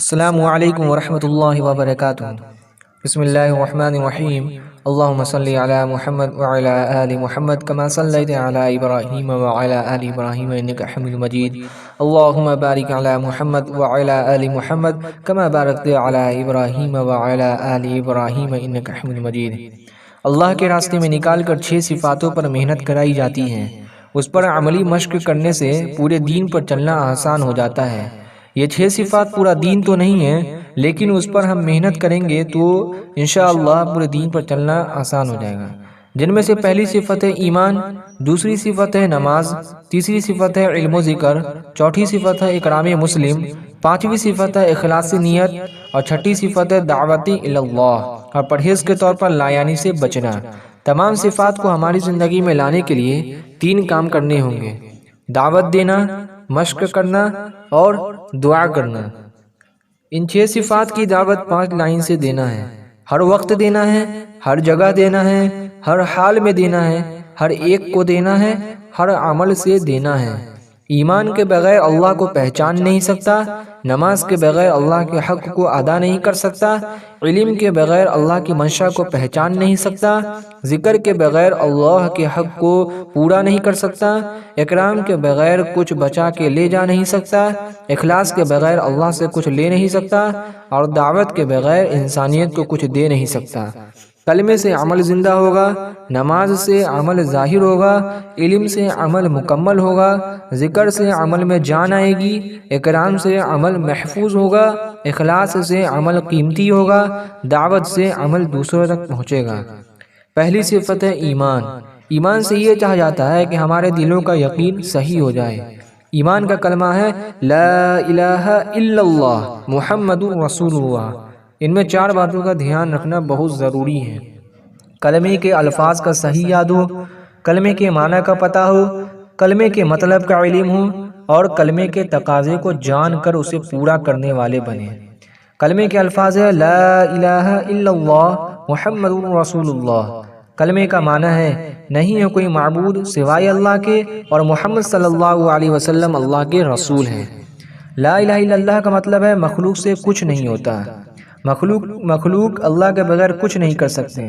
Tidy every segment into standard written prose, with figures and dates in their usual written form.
السلام علیکم ورحمۃ اللہ وبرکاتہ۔ بسم اللہ الرحمن الرحیم۔ اللہم صلی علی محمد وعلی آل محمد کما صلیت علی ابراہیم وعلی آل ابراہیم انک حمید مجید۔ اللہم بارک علی محمد وعلی آل محمد کما بارکت علی ابراہیم وعلی آل ابراہیم انک حمید مجید۔ اللہ کے راستے میں نکال کر 6 صفاتوں پر محنت کرائی جاتی ہے۔ اس پر عملی مشق کرنے سے پورے دین پر چلنا آسان ہو جاتا ہے۔ یہ 6 صفات پورا دین تو نہیں ہے، لیکن اس پر ہم محنت کریں گے تو انشاءاللہ پورے دین پر چلنا آسان ہو جائے گا، جن میں سے پہلی صفت ہے ایمان، دوسری صفت ہے نماز، تیسری صفت ہے علم و ذکر، چوتھی صفت ہے اکرام مسلم، پانچویں صفت ہے اخلاص نیت، اور چھٹی صفت ہے دعوت اللہ اور پرہیز کے طور پر لایانی سے بچنا۔ تمام صفات کو ہماری زندگی میں لانے کے لیے 3 کام کرنے ہوں گے: دعوت دینا، مشق کرنا اور دعا کرنا۔ ان 6 صفات کی دعوت 5 لائن سے دینا ہے، ہر وقت دینا ہے، ہر جگہ دینا ہے، ہر حال میں دینا ہے، ہر ایک کو دینا ہے، ہر عمل سے دینا ہے۔ ایمان کے بغیر اللہ کو پہچان نہیں سکتا، نماز کے بغیر اللہ کے حق کو ادا نہیں کر سکتا، علم کے بغیر اللہ کی منشا کو پہچان نہیں سکتا، ذکر کے بغیر اللہ کے حق کو پورا نہیں کر سکتا، اکرام کے بغیر کچھ بچا کے لے جا نہیں سکتا، اخلاص کے بغیر اللہ سے کچھ لے نہیں سکتا، اور دعوت کے بغیر انسانیت کو کچھ دے نہیں سکتا۔ کلمے سے عمل زندہ ہوگا، نماز سے عمل ظاہر ہوگا، علم سے عمل مکمل ہوگا، ذکر سے عمل میں جان آئے گی، اکرام سے عمل محفوظ ہوگا، اخلاص سے عمل قیمتی ہوگا، دعوت سے عمل دوسروں تک پہنچے گا۔ پہلی صفت ہے ایمان۔ ایمان سے یہ چاہا جاتا ہے کہ ہمارے دلوں کا یقین صحیح ہو جائے۔ ایمان کا کلمہ ہے لا الہ الا اللہ محمد رسول اللہ۔ ان میں 4 باتوں کا دھیان رکھنا بہت ضروری ہے۔ کلمے کے الفاظ کا صحیح یاد ہو، کلمے کے معنی کا پتہ ہو، کلمے کے مطلب کا علم ہو، اور کلمے کے تقاضے کو جان کر اسے پورا کرنے والے بنے۔ کلمے کے الفاظ ہے لا الہ الا اللہ محمد رسول اللہ۔ کلمے کا معنی ہے نہیں ہے کوئی معبود سوائے اللہ کے، اور محمد صلی اللہ علیہ وسلم اللہ کے رسول ہیں۔ لا الہ الا اللہ کا مطلب ہے مخلوق سے کچھ نہیں ہوتا، مخلوق اللہ کے بغیر کچھ نہیں کر سکتے۔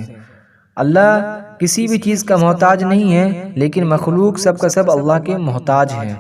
اللہ کسی بھی چیز کا محتاج نہیں ہے، لیکن مخلوق سب کا سب اللہ کے محتاج ہے۔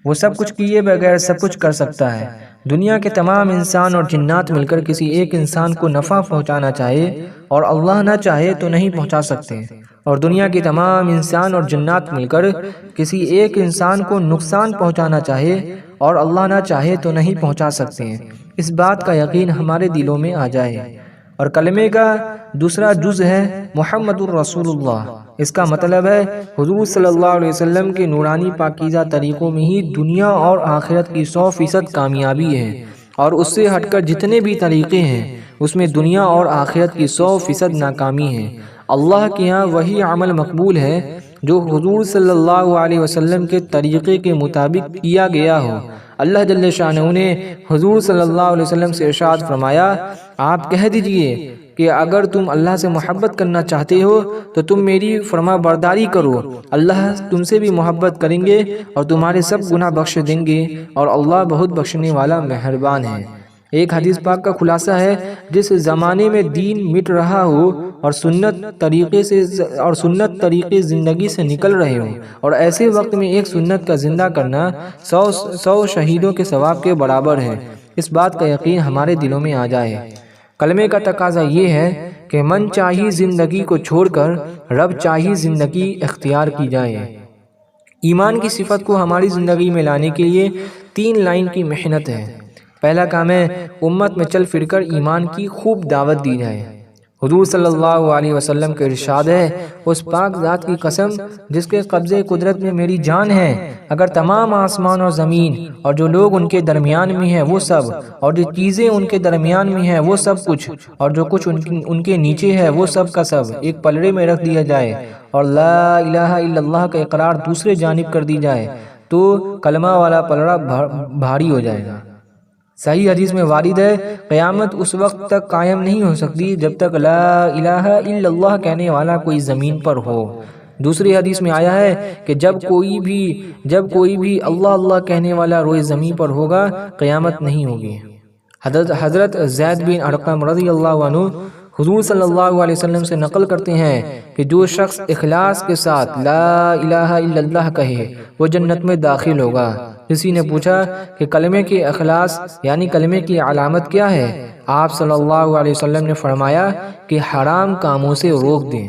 وہ سب کچھ کیے بغیر سب کچھ کر سکتا ہے۔ دنیا کے تمام انسان اور جنات مل کر کسی ایک انسان کو نفع پہنچانا چاہے اور اللہ نہ چاہے تو نہیں پہنچا سکتے، اور دنیا کے تمام انسان اور جنات مل کر کسی ایک انسان کو نقصان پہنچانا چاہے اور اللہ نہ چاہے تو نہیں پہنچا سکتے ہیں۔ اس بات کا یقین ہمارے دلوں میں آ جائے۔ اور کلمے کا دوسرا جز ہے محمد الرسول اللہ۔ اس کا مطلب ہے حضور صلی اللہ علیہ وسلم کے نورانی پاکیزہ طریقوں میں ہی دنیا اور آخرت کی 100% کامیابی ہے، اور اس سے ہٹ کر جتنے بھی طریقے ہیں اس میں دنیا اور آخرت کی 100% ناکامی ہے۔ اللہ کے ہاں وہی عمل مقبول ہے جو حضور صلی اللہ علیہ وسلم کے طریقے کے مطابق کیا گیا ہو۔ اللہ جل شانہ نے حضور صلی اللہ علیہ وسلم سے ارشاد فرمایا، آپ کہہ دیجئے کہ اگر تم اللہ سے محبت کرنا چاہتے ہو تو تم میری فرما برداری کرو، اللہ تم سے بھی محبت کریں گے اور تمہارے سب گناہ بخش دیں گے، اور اللہ بہت بخشنے والا مہربان ہے۔ ایک حدیث پاک کا خلاصہ ہے، جس زمانے میں دین مٹ رہا ہو اور سنت طریقے زندگی سے نکل رہے ہوں، اور ایسے وقت میں ایک سنت کا زندہ کرنا 100 شہیدوں کے ثواب کے برابر ہے، اس بات کا یقین ہمارے دلوں میں آ جائے۔ کلمے کا تقاضا یہ ہے کہ من چاہی زندگی کو چھوڑ کر رب چاہی زندگی اختیار کی جائے۔ ایمان کی صفت کو ہماری زندگی میں لانے کے لیے 3 لائن کی محنت ہے۔ پہلا کام ہے امت میں چل پھر کر ایمان کی خوب دعوت دی جائے۔ حضور صلی اللہ علیہ وسلم کے ارشاد ہے، اس پاک ذات کی قسم جس کے قبضے قدرت میں میری جان ہے، اگر تمام آسمان اور زمین اور جو لوگ ان کے درمیان میں ہیں وہ سب، اور جو چیزیں ان کے درمیان میں ہیں وہ سب کچھ، اور جو کچھ ان کے نیچے ہے وہ سب کا سب ایک پلڑے میں رکھ دیا جائے اور لا الہ الا اللہ کا اقرار دوسرے جانب کر دی جائے تو کلمہ والا پلڑا بھاری ہو جائے گا۔ صحیح حدیث میں وارد ہے، قیامت اس وقت تک قائم نہیں ہو سکتی جب تک لا الہ الا اللہ کہنے والا کوئی زمین پر ہو۔ دوسری حدیث میں آیا ہے کہ جب کوئی بھی اللہ اللہ کہنے والا روئے زمین پر ہوگا قیامت نہیں ہوگی۔ حضرت زید بن ارقم رضی اللہ عنہ حضور صلی اللہ علیہ وسلم سے نقل کرتے ہیں کہ جو شخص اخلاص کے ساتھ لا الہ الا اللہ کہے وہ جنت میں داخل ہوگا۔ کسی نے پوچھا کہ کلمے کی اخلاص یعنی کلمے کی علامت کیا ہے؟ آپ صلی اللہ علیہ وسلم نے فرمایا کہ حرام کاموں سے روک دیں۔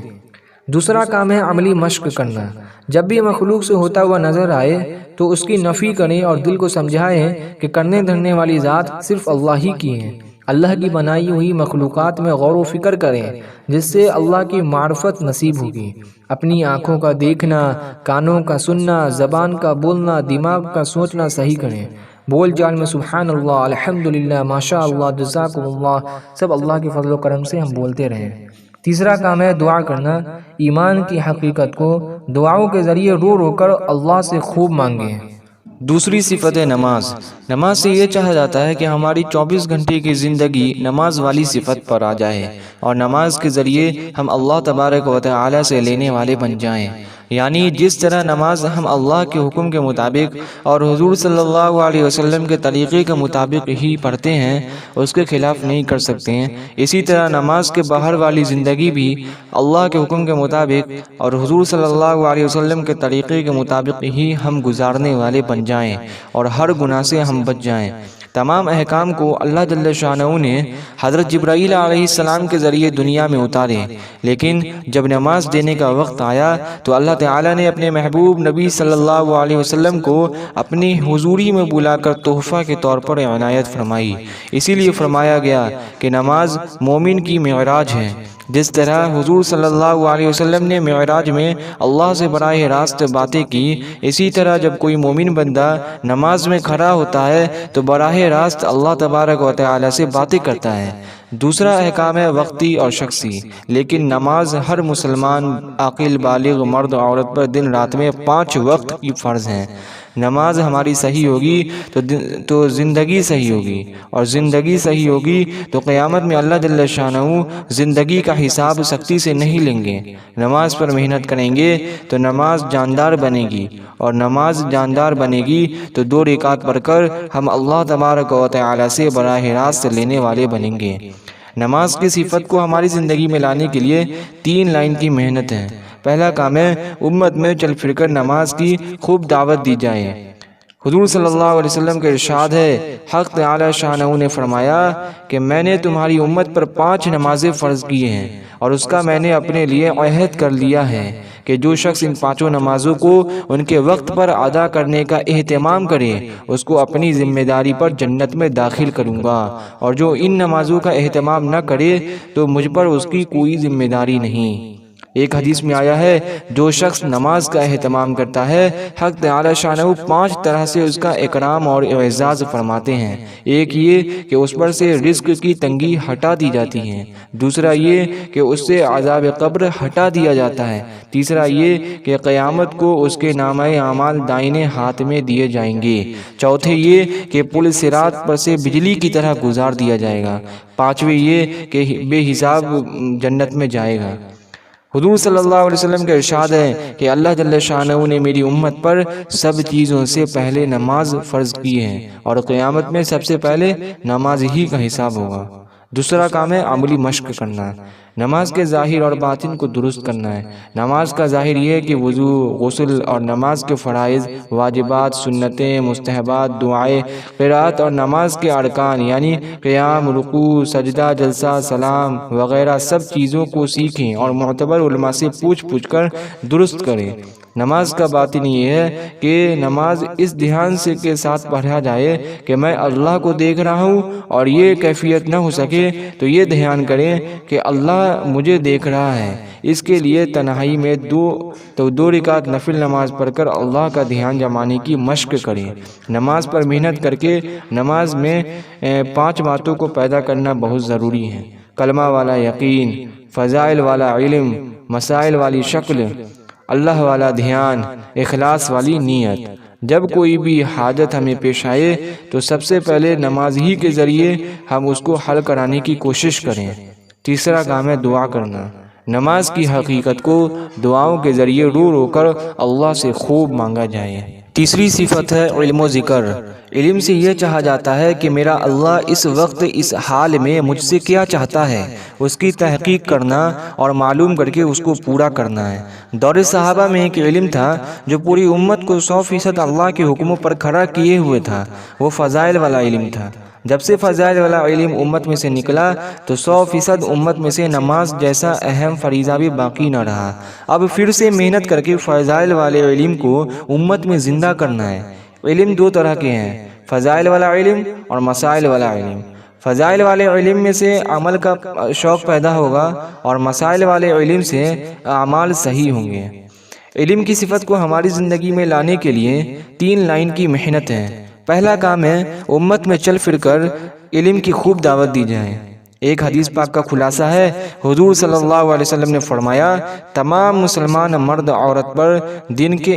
دوسرا کام ہے عملی مشق کرنا۔ جب بھی مخلوق سے ہوتا ہوا نظر آئے تو اس کی نفی کریں اور دل کو سمجھائیں کہ کرنے دھرنے والی ذات صرف اللہ ہی کی ہے۔ اللہ کی بنائی ہوئی مخلوقات میں غور و فکر کریں جس سے اللہ کی معرفت نصیب ہوگی۔ اپنی آنکھوں کا دیکھنا، کانوں کا سننا، زبان کا بولنا، دماغ کا سوچنا صحیح کریں۔ بول چال میں سبحان اللہ، الحمدللہ، ماشاء اللہ، جزاکم اللہ سب اللہ کے فضل و کرم سے ہم بولتے رہیں۔ تیسرا کام ہے دعا کرنا۔ ایمان کی حقیقت کو دعاؤں کے ذریعے رو رو کر اللہ سے خوب مانگیں۔ دوسری صفت ہے نماز۔ نماز سے یہ چاہا جاتا ہے کہ ہماری 24 گھنٹے کی زندگی نماز والی صفت پر آ جائے اور نماز کے ذریعے ہم اللہ تبارک و تعالی سے لینے والے بن جائیں۔ یعنی جس طرح نماز ہم اللہ کے حکم کے مطابق اور حضور صلی اللہ علیہ وسلم کے طریقے کے مطابق ہی پڑھتے ہیں، اس کے خلاف نہیں کر سکتے ہیں، اسی طرح نماز کے باہر والی زندگی بھی اللہ کے حکم کے مطابق اور حضور صلی اللہ علیہ وسلم کے طریقے کے مطابق ہی ہم گزارنے والے بن جائیں اور ہر گناہ سے ہم بچ جائیں۔ تمام احکام کو اللہ جل شانہ نے حضرت جبرائیل علیہ السلام کے ذریعے دنیا میں اتارے، لیکن جب نماز دینے کا وقت آیا تو اللہ تعالیٰ نے اپنے محبوب نبی صلی اللہ علیہ وسلم کو اپنی حضوری میں بلا کر تحفہ کے طور پر عنایت فرمائی۔ اسی لیے فرمایا گیا کہ نماز مومن کی معراج ہے۔ جس طرح حضور صلی اللہ علیہ وسلم نے معراج میں اللہ سے براہ راست باتیں کی، اسی طرح جب کوئی مومن بندہ نماز میں کھڑا ہوتا ہے تو براہ راست اللہ تبارک و تعالی سے باتیں کرتا ہے۔ دوسرا احکام ہے وقتی اور شخصی، لیکن نماز ہر مسلمان عاقل بالغ مرد عورت پر دن رات میں 5 وقت کی فرض ہے۔ نماز ہماری صحیح ہوگی تو زندگی صحیح ہوگی، اور زندگی صحیح ہوگی تو قیامت میں اللہ جل شانہ زندگی کا حساب سختی سے نہیں لیں گے۔ نماز پر محنت کریں گے تو نماز جاندار بنے گی، اور نماز جاندار بنے گی تو 2 رکعت پڑھ کر ہم اللہ تبارک و تعالی سے براہ راست لینے والے بنیں گے۔ نماز کی صفت کو ہماری زندگی میں لانے کے لیے 3 لائن کی محنت ہے۔ پہلا کام ہے امت میں چل پھر کر نماز کی خوب دعوت دی جائے۔ حضور صلی اللہ علیہ وسلم کا ارشاد ہے، حق تعالی شانہ نے فرمایا کہ میں نے تمہاری امت پر 5 نمازیں فرض کی ہیں، اور اس کا میں نے اپنے لیے عہد کر لیا ہے کہ جو شخص ان 5 نمازوں کو ان کے وقت پر ادا کرنے کا اہتمام کرے اس کو اپنی ذمہ داری پر جنت میں داخل کروں گا، اور جو ان نمازوں کا اہتمام نہ کرے تو مجھ پر اس کی کوئی ذمہ داری نہیں۔ ایک حدیث میں آیا ہے، جو شخص نماز کا اہتمام کرتا ہے حق تعالی شانہ 5 طرح سے اس کا اکرام اور اعزاز فرماتے ہیں۔ ایک یہ کہ اس پر سے رزق کی تنگی ہٹا دی جاتی ہے، دوسرا یہ کہ اس سے عذاب قبر ہٹا دیا جاتا ہے، تیسرا یہ کہ قیامت کو اس کے نامہ اعمال دائیں ہاتھ میں دیے جائیں گے، چوتھے یہ کہ پل صراط پر سے بجلی کی طرح گزار دیا جائے گا، پانچویں یہ کہ بے حساب جنت میں جائے گا۔ حضور صلی اللہ علیہ وسلم کا ارشاد ہے کہ اللہ جل شانہ نے میری امت پر سب چیزوں سے پہلے نماز فرض کی ہے، اور قیامت میں سب سے پہلے نماز ہی کا حساب ہوگا۔ دوسرا کام ہے عملی مشق کرنا۔ نماز کے ظاہر اور باطن کو درست کرنا ہے۔ نماز کا ظاہر یہ ہے کہ وضو، غسل اور نماز کے فرائض، واجبات، سنتیں، مستحبات، دعائیں، قرات اور نماز کے ارکان یعنی قیام، رکوع، سجدہ، جلسہ، سلام وغیرہ سب چیزوں کو سیکھیں اور معتبر علماء سے پوچھ کر درست کریں۔ نماز کا باطن یہ ہے کہ نماز اس دھیان سے کے ساتھ پڑھا جائے کہ میں اللہ کو دیکھ رہا ہوں، اور یہ کیفیت نہ ہو سکے تو یہ دھیان کریں کہ اللہ مجھے دیکھ رہا ہے۔ اس کے لیے تنہائی میں 2 رکعت نفل نماز پڑھ کر اللہ کا دھیان جمانے کی مشق کریں۔ نماز پر محنت کر کے نماز میں 5 باتوں کو پیدا کرنا بہت ضروری ہے: کلمہ والا یقین، فضائل والا علم، مسائل والی شکل، اللہ والا دھیان، اخلاص والی نیت۔ جب کوئی بھی حاجت ہمیں پیش آئے تو سب سے پہلے نماز ہی کے ذریعے ہم اس کو حل کرانے کی کوشش کریں۔ تیسرا کام ہے دعا کرنا۔ نماز کی حقیقت کو دعاؤں کے ذریعے رو رو کر اللہ سے خوب مانگا جائے۔ تیسری صفت ہے علم و ذکر۔ علم سے یہ چاہا جاتا ہے کہ میرا اللہ اس وقت اس حال میں مجھ سے کیا چاہتا ہے، اس کی تحقیق کرنا اور معلوم کر کے اس کو پورا کرنا ہے۔ دور صحابہ میں ایک علم تھا جو پوری امت کو 100% اللہ کے حکموں پر کھڑا کیے ہوئے تھا، وہ فضائل والا علم تھا۔ جب سے فضائل والا علم امت میں سے نکلا تو 100% امت میں سے نماز جیسا اہم فریضہ بھی باقی نہ رہا۔ اب پھر سے محنت کر کے فضائل والے علم کو امت میں زندہ کرنا ہے۔ علم دو طرح کے ہیں، فضائل والا علم اور مسائل والا علم۔ فضائل والے علم میں سے عمل کا شوق پیدا ہوگا اور مسائل والے علم سے اعمال صحیح ہوں گے۔ علم کی صفت کو ہماری زندگی میں لانے کے لیے 3 لائن کی محنت ہے۔ پہلا کام ہے امت میں چل پھر کر علم کی خوب دعوت دی جائے۔ ایک حدیث پاک کا خلاصہ ہے، حضور صلی اللہ علیہ وسلم نے فرمایا، تمام مسلمان مرد عورت پر دین کے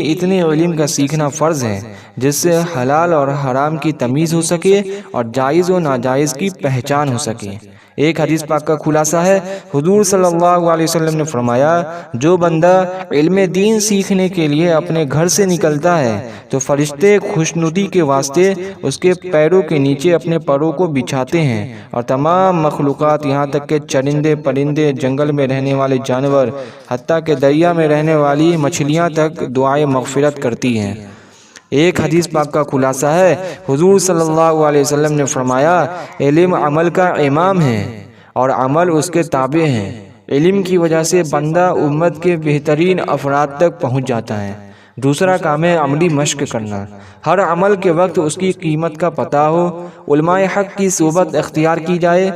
اتنے علم کا سیکھنا فرض ہے جس سے حلال اور حرام کی تمیز ہو سکے اور جائز و ناجائز کی پہچان ہو سکے۔ ایک حدیث پاک کا خلاصہ ہے، حضور صلی اللہ علیہ وسلم نے فرمایا، جو بندہ علم دین سیکھنے کے لیے اپنے گھر سے نکلتا ہے تو فرشتے خوشنودی کے واسطے اس کے پیروں کے نیچے اپنے پروں کو بچھاتے ہیں اور تمام مخلوقات یہاں تک کہ چرندے پرندے، جنگل میں رہنے والے جانور، حتیٰ کہ دریا میں رہنے والی مچھلیاں تک دعائے مغفرت کرتی ہیں۔ ایک حدیث پاک کا خلاصہ ہے، حضور صلی اللہ علیہ وسلم نے فرمایا، علم عمل کا امام ہے اور عمل اس کے تابع ہیں۔ علم کی وجہ سے بندہ امت کے بہترین افراد تک پہنچ جاتا ہے۔ دوسرا کام ہے عملی مشق کرنا، ہر عمل کے وقت اس کی قیمت کا پتہ ہو، علماء حق کی صحبت اختیار کی جائے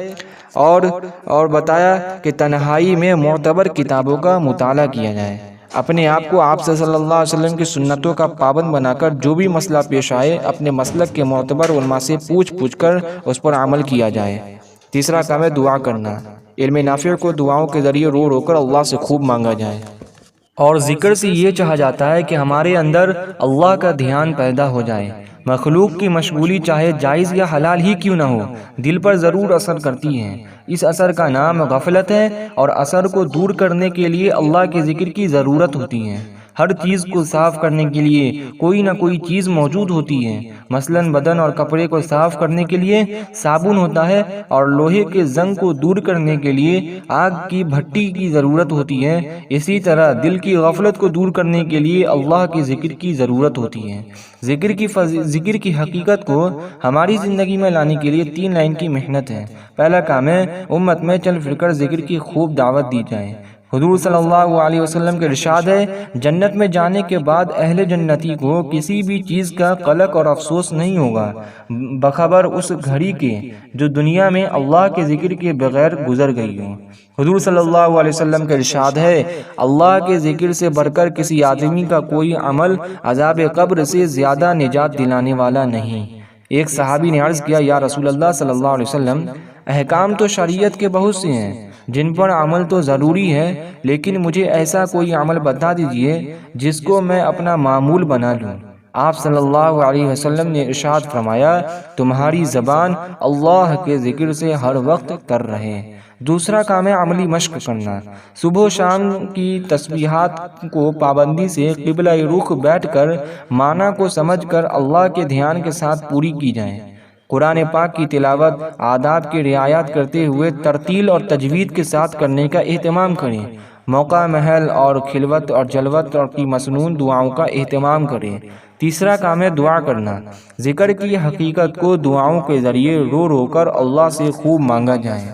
اور بتایا کہ تنہائی میں معتبر کتابوں کا مطالعہ کیا جائے۔ اپنے آپ کو آپ صلی اللہ علیہ وسلم کی سنتوں کا پابند بنا کر جو بھی مسئلہ پیش آئے اپنے مسلک کے معتبر علماء سے پوچھ کر اس پر عمل کیا جائے۔ تیسرا کام ہے دعا کرنا، علم نافع کو دعاؤں کے ذریعے رو رو کر اللہ سے خوب مانگا جائے۔ اور ذکر سے یہ چاہا جاتا ہے کہ ہمارے اندر اللہ کا دھیان پیدا ہو جائے۔ مخلوق کی مشغولی چاہے جائز یا حلال ہی کیوں نہ ہو، دل پر ضرور اثر کرتی ہے۔ اس اثر کا نام غفلت ہے اور اثر کو دور کرنے کے لیے اللہ کے ذکر کی ضرورت ہوتی ہے۔ ہر چیز کو صاف کرنے کے لیے کوئی نہ کوئی چیز موجود ہوتی ہے، مثلاً بدن اور کپڑے کو صاف کرنے کے لیے صابن ہوتا ہے اور لوہے کے زنگ کو دور کرنے کے لیے آگ کی بھٹی کی ضرورت ہوتی ہے۔ اسی طرح دل کی غفلت کو دور کرنے کے لیے اللہ کے ذکر کی ضرورت ہوتی ہے۔ ذکر کی حقیقت کو ہماری زندگی میں لانے کے لیے 3 لائن کی محنت ہے۔ پہلا کام ہے امت میں چل پھر کر ذکر کی خوب دعوت دی جائے۔ حضور صلی اللہ علیہ وسلم کے ارشاد ہے، جنت میں جانے کے بعد اہل جنتی کو کسی بھی چیز کا قلق اور افسوس نہیں ہوگا بخبر اس گھڑی کے جو دنیا میں اللہ کے ذکر کے بغیر گزر گئی ہو۔ حضور صلی اللہ علیہ وسلم کا ارشاد ہے، اللہ کے ذکر سے بڑھ کر کسی آدمی کا کوئی عمل عذاب قبر سے زیادہ نجات دلانے والا نہیں۔ ایک صحابی نے عرض کیا، یا رسول اللہ صلی اللہ علیہ وسلم، احکام تو شریعت کے بہت سے ہیں جن پر عمل تو ضروری ہے، لیکن مجھے ایسا کوئی عمل بتا دیجئے جس کو میں اپنا معمول بنا لوں۔ آپ صلی اللہ علیہ وسلم نے ارشاد فرمایا، تمہاری زبان اللہ کے ذکر سے ہر وقت تر رہے۔ دوسرا کام ہے عملی مشق کرنا، صبح و شام کی تسبیحات کو پابندی سے قبلہ رخ بیٹھ کر معنی کو سمجھ کر اللہ کے دھیان کے ساتھ پوری کی جائیں۔ قرآن پاک کی تلاوت آداب کی رعایت کرتے ہوئے ترتیل اور تجوید کے ساتھ کرنے کا اہتمام کریں۔ موقع محل اور خلوت اور جلوت اور کی مسنون دعاؤں کا اہتمام کریں۔ تیسرا کام ہے دعا کرنا، ذکر کی حقیقت کو دعاؤں کے ذریعے رو رو کر اللہ سے خوب مانگا جائے۔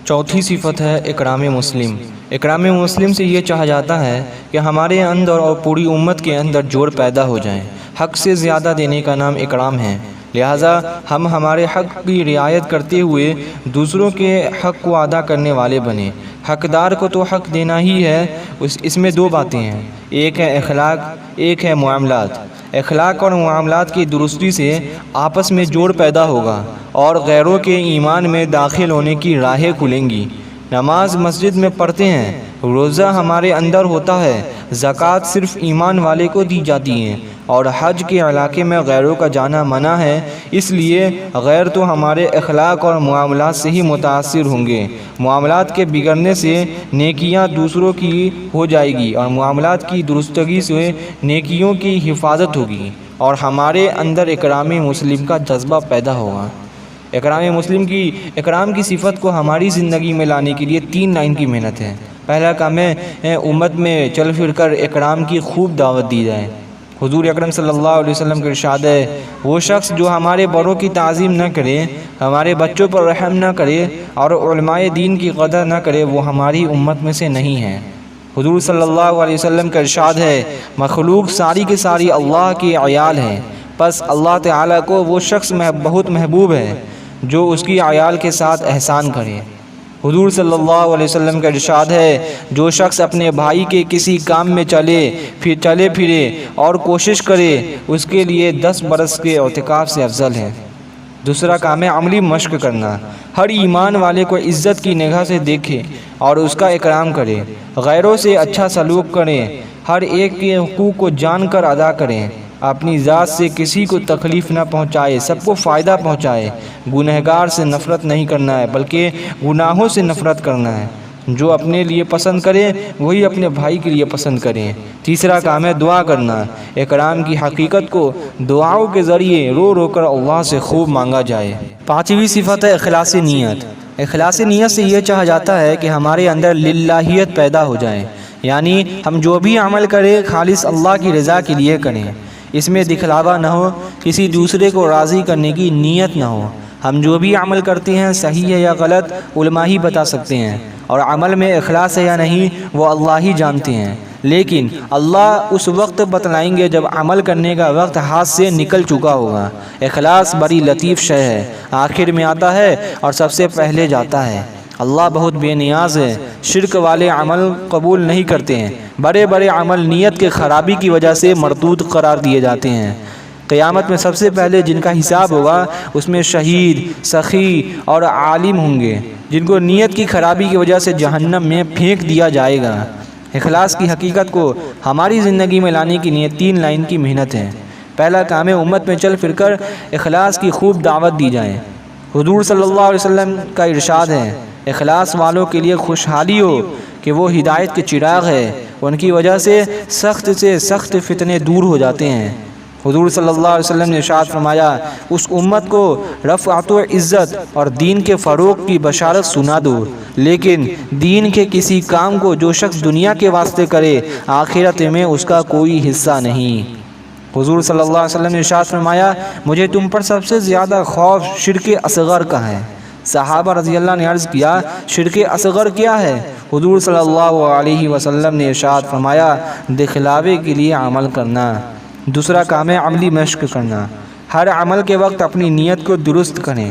چوتھی صفت ہے اکرام مسلم۔ اکرام مسلم سے یہ چاہا جاتا ہے کہ ہمارے اندر اور پوری امت کے اندر جوڑ پیدا ہو جائیں۔ حق سے زیادہ دینے کا نام اکرام ہے، لہٰذا ہم ہمارے حق کی رعایت کرتے ہوئے دوسروں کے حق کو ادا کرنے والے بنیں۔ حقدار کو تو حق دینا ہی ہے۔ اس میں 2 باتیں ہیں، ایک ہے اخلاق، ایک ہے معاملات۔ اخلاق اور معاملات کی درستی سے آپس میں جوڑ پیدا ہوگا اور غیروں کے ایمان میں داخل ہونے کی راہیں کھلیں گی۔ نماز مسجد میں پڑھتے ہیں، روزہ ہمارے اندر ہوتا ہے، زکوٰۃ صرف ایمان والے کو دی جاتی ہیں اور حج کے علاقے میں غیروں کا جانا منع ہے۔ اس لیے غیر تو ہمارے اخلاق اور معاملات سے ہی متاثر ہوں گے۔ معاملات کے بگڑنے سے نیکیاں دوسروں کی ہو جائے گی اور معاملات کی درستگی سے نیکیوں کی حفاظت ہوگی۔ اور ہمارے اندر اکرام مسلم کا جذبہ پیدا ہوگا۔ اکرام کی صفت کو ہماری زندگی میں لانے کے لیے 3 لائن کی محنت ہے۔ پہلا کام ہے امت میں چل پھر کر اکرام کی خوب دعوت دی جائے۔ حضور اکرم صلی اللہ علیہ وسلم کا ارشاد ہے، وہ شخص جو ہمارے بڑوں کی تعظیم نہ کرے، ہمارے بچوں پر رحم نہ کرے اور علماء دین کی قدر نہ کرے، وہ ہماری امت میں سے نہیں ہے۔ حضور صلی اللہ علیہ وسلم کا ارشاد ہے، مخلوق ساری کی ساری اللہ کے عیال ہیں، پس اللہ تعالیٰ کو وہ شخص بہت محبوب ہے جو اس کی عیال کے ساتھ احسان کرے۔ حضور صلی اللہ علیہ وسلم کا ارشاد ہے، جو شخص اپنے بھائی کے کسی کام میں چلے پھرے اور کوشش کرے، اس کے لیے 10 برس کے اعتکاف سے افضل ہے۔ دوسرا کام ہے عملی مشق کرنا۔ ہر ایمان والے کو عزت کی نگاہ سے دیکھے اور اس کا اکرام کرے، غیروں سے اچھا سلوک کریں، ہر ایک کے حقوق کو جان کر ادا کریں، اپنی ذات سے کسی کو تکلیف نہ پہنچائے، سب کو فائدہ پہنچائے، گنہگار سے نفرت نہیں کرنا ہے بلکہ گناہوں سے نفرت کرنا ہے، جو اپنے لیے پسند کرے وہی اپنے بھائی کے لیے پسند کریں۔ تیسرا کام ہے دعا کرنا۔ اکرام کی حقیقت کو دعاؤں کے ذریعے رو رو کر اللہ سے خوب مانگا جائے۔ 5ویں صفت ہے اخلاص نیت۔ اخلاص نیت سے یہ چاہا جاتا ہے کہ ہمارے اندر للہیت پیدا ہو جائے، یعنی ہم جو بھی عمل کریں خالص اللہ کی رضا کے لیے کریں، اس میں دکھلاوا نہ ہو، کسی دوسرے کو راضی کرنے کی نیت نہ ہو۔ ہم جو بھی عمل کرتے ہیں صحیح ہے یا غلط علماء ہی بتا سکتے ہیں، اور عمل میں اخلاص ہے یا نہیں وہ اللہ ہی جانتے ہیں، لیکن اللہ اس وقت بتلائیں گے جب عمل کرنے کا وقت ہاتھ سے نکل چکا ہوگا۔ اخلاص بڑی لطیف شے ہے، آخر میں آتا ہے اور سب سے پہلے جاتا ہے۔ اللہ بہت بے نیاز ہے، شرک والے عمل قبول نہیں کرتے ہیں، بڑے بڑے عمل نیت کے خرابی کی وجہ سے مردود قرار دیے جاتے ہیں۔ قیامت میں سب سے پہلے جن کا حساب ہوگا اس میں شہید، سخی اور عالم ہوں گے، جن کو نیت کی خرابی کی وجہ سے جہنم میں پھینک دیا جائے گا۔ اخلاص کی حقیقت کو ہماری زندگی میں لانے کے لیے 3 لائن کی محنت ہے۔ پہلا کام ہے امت میں چل پھر کر اخلاص کی خوب دعوت دی جائے۔ حضور صلی اللہ علیہ وسلم کا ارشاد ہے، اخلاص والوں کے لیے خوشحالی ہو کہ وہ ہدایت کے چراغ ہے، ان کی وجہ سے سخت فتنے دور ہو جاتے ہیں۔ حضور صلی اللہ علیہ وسلم نے ارشاد فرمایا، اس امت کو رفعت و عزت اور دین کے فروغ کی بشارت سنا دو، لیکن دین کے کسی کام کو جو شخص دنیا کے واسطے کرے آخرت میں اس کا کوئی حصہ نہیں۔ حضور صلی اللہ علیہ وسلم نے ارشاد فرمایا، مجھے تم پر سب سے زیادہ خوف شرک اصغر کا ہے۔ صحابہ رضی اللہ عنہ نے عرض کیا، شرک اصغر کیا ہے؟ حضور صلی اللہ علیہ وسلم نے ارشاد فرمایا، دکھلاوے کے لیے عمل کرنا۔ دوسرا کام ہے عملی مشق کرنا۔ ہر عمل کے وقت اپنی نیت کو درست کریں۔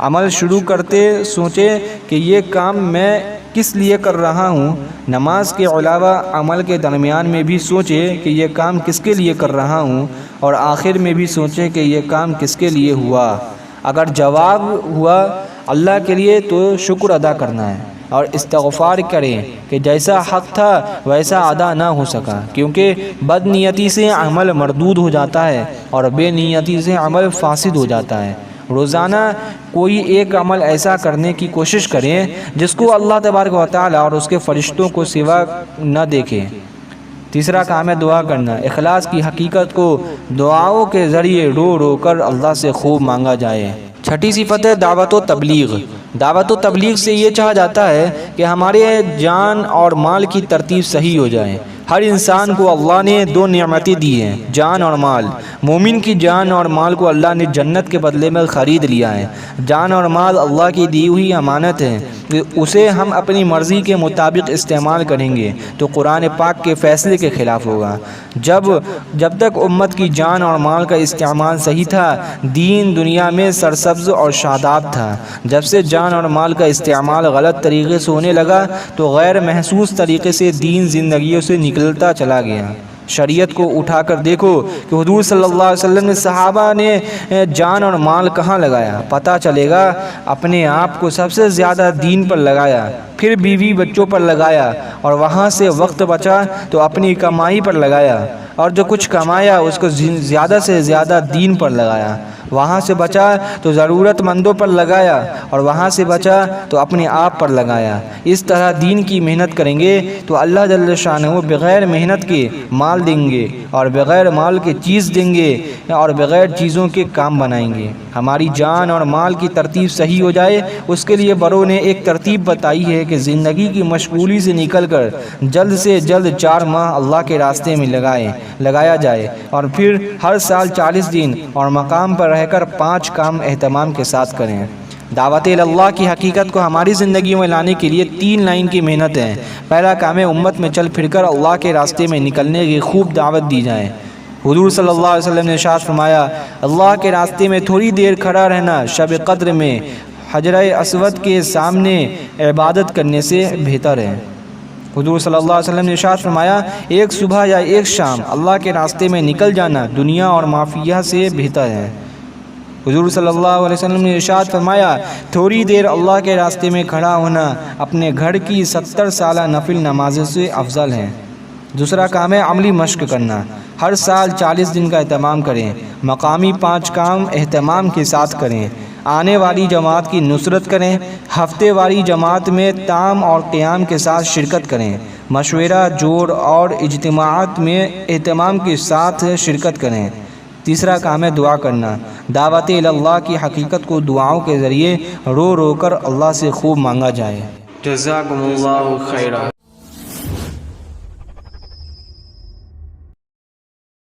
عمل شروع کرتے سوچیں کہ یہ کام میں کس لیے کر رہا ہوں۔ نماز کے علاوہ عمل کے درمیان میں بھی سوچیں کہ یہ کام کس کے لیے کر رہا ہوں، اور آخر میں بھی سوچیں کہ یہ کام کس کے لیے ہوا۔ اگر جواب ہوا اللہ کے لیے تو شکر ادا کرنا ہے اور استغفار کریں کہ جیسا حق تھا ویسا ادا نہ ہو سکا، کیونکہ بد نیتی سے عمل مردود ہو جاتا ہے اور بے نیتی سے عمل فاسد ہو جاتا ہے۔ روزانہ کوئی ایک عمل ایسا کرنے کی کوشش کریں جس کو اللہ تبارک و تعالی اور اس کے فرشتوں کو سوا نہ دیکھیں۔ تیسرا کام ہے دعا کرنا۔ اخلاص کی حقیقت کو دعاؤں کے ذریعے رو رو کر اللہ سے خوب مانگا جائے۔ چھٹی صفت ہے دعوت و تبلیغ۔ دعوت و تبلیغ سے یہ چاہا جاتا ہے کہ ہمارے جان اور مال کی ترتیب صحیح ہو جائے۔ ہر انسان کو اللہ نے 2 نعمتیں دی ہیں، جان اور مال۔ مومن کی جان اور مال کو اللہ نے جنت کے بدلے میں خرید لیا ہے۔ جان اور مال اللہ کی دی ہوئی امانت ہے، اسے ہم اپنی مرضی کے مطابق استعمال کریں گے تو قرآن پاک کے فیصلے کے خلاف ہوگا۔ جب تک امت کی جان اور مال کا استعمال صحیح تھا، دین دنیا میں سرسبز اور شاداب تھا۔ جب سے جان اور مال کا استعمال غلط طریقے سے ہونے لگا تو غیر محسوس طریقے سے دین زندگیوں سے نکلتا چلا گیا۔ شریعت کو اٹھا کر دیکھو کہ حضور صلی اللہ علیہ وسلم نے صحابہ نے جان اور مال کہاں لگایا، پتہ چلے گا اپنے آپ کو سب سے زیادہ دین پر لگایا۔ پھر بیوی بچوں پر لگایا، اور وہاں سے وقت بچا تو اپنی کمائی پر لگایا، اور جو کچھ کمایا اس کو زیادہ سے زیادہ دین پر لگایا۔ وہاں سے بچا تو ضرورت مندوں پر لگایا، اور وہاں سے بچا تو اپنے آپ پر لگایا۔ اس طرح دین کی محنت کریں گے تو اللہ جل شانہ بغیر محنت کے مال دیں گے، اور بغیر مال کے چیز دیں گے، اور بغیر چیزوں کے کام بنائیں گے۔ ہماری جان اور مال کی ترتیب صحیح ہو جائے، اس کے لیے بڑوں نے ایک ترتیب بتائی ہے کہ زندگی کی مشغولی سے نکل کر جلد سے جلد 4 ماہ اللہ کے راستے میں لگایا جائے، اور پھر ہر سال 40 دن اور مقام پر رہ کر 5 کام اہتمام کے ساتھ کریں۔ دعوت اللہ کی حقیقت کو ہماری زندگی میں لانے کے لیے 3 لائن کی محنت ہے۔ پہلا کام ہے امت میں چل پھر کر اللہ کے راستے میں نکلنے کی خوب دعوت دی جائے۔ حضور صلی اللہ علیہ وسلم نے ارشاد فرمایا، اللہ کے راستے میں تھوڑی دیر کھڑا رہنا شب قدر میں حجرہ اسود کے سامنے عبادت کرنے سے بہتر ہے۔ حضور صلی اللہ علیہ وسلم نے ارشاد فرمایا، ایک صبح یا ایک شام اللہ کے راستے میں نکل جانا دنیا اور ما فیہا سے بہتر ہے۔ حضور صلی اللہ علیہ وسلم نے ارشاد فرمایا، تھوڑی دیر اللہ کے راستے میں کھڑا ہونا اپنے گھر کی 70 سالہ نفل نمازوں سے افضل ہے۔ دوسرا کام ہے عملی مشق کرنا۔ ہر سال 40 دن کا اہتمام کریں، مقامی 5 کام اہتمام کے ساتھ کریں، آنے والی جماعت کی نصرت کریں، ہفتے واری جماعت میں تام اور قیام کے ساتھ شرکت کریں، مشورہ جوڑ اور اجتماعات میں اہتمام کے ساتھ شرکت کریں۔ تیسرا کام ہے دعا کرنا۔ دعوت اللہ کی حقیقت کو دعاؤں کے ذریعے رو رو کر اللہ سے خوب مانگا جائے۔ جزاکم اللہ خیرا۔